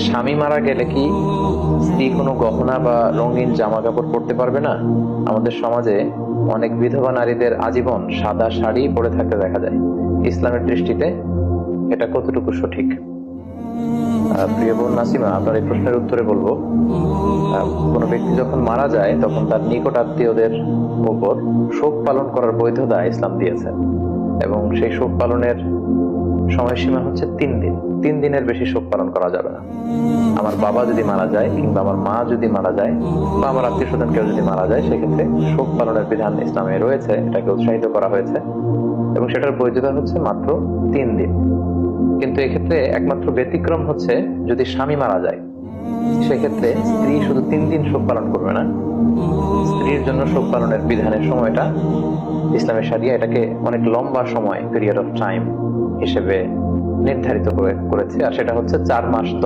স্বামী মারা গেলে কি স্ত্রী কোনো গহনা বা রঙিন জামা কাপড় পরতে পারবে না? আমাদের সমাজে অনেক বিধবা নারীদের আজীবন সাদা শাড়ি পরে থাকতে দেখা যায়। ইসলামের দৃষ্টিতে এটা কতটুকু সঠিক? প্রিয় বোন নাসিমা, আপনার এই প্রশ্নের উত্তরে বলবো, কোনো ব্যক্তি যখন মারা যায় তখন তার নিকট আত্মীয়দের উপর শোক পালন করার বৈধতা ইসলাম দিয়েছে, এবং সেই শোক পালনের সময়সীমা হচ্ছে 3 দিন। 3 দিনের বেশি শোক পালন করা যাবে না। আমার বাবা যদি মারা যায়, কিংবা আমার মা যদি মারা যায়, বা আমার আত্মীয় স্বজন কেউ যদি মারা যায়, সেক্ষেত্রে শোক পালনের বিধান ইসলামে রয়েছে, এটাকে উৎসাহিত করা হয়েছে, এবং সেটার বৈধতা হচ্ছে মাত্র 3 দিন। কিন্তু এক্ষেত্রে একমাত্র ব্যতিক্রম হচ্ছে যদি স্বামী মারা যায়, সেক্ষেত্রে স্ত্রী শুধু 3 দিন শোক পালন করবে না। স্ত্রীর জন্য শোক পালনের বিধানের সময়টা ইসলামের শরিয়া এটাকে অনেক লম্বা সময়, পিরিয়ড অফ টাইম হিসেবে নির্ধারিত করেছে, আর সেটা হচ্ছে 4 মাস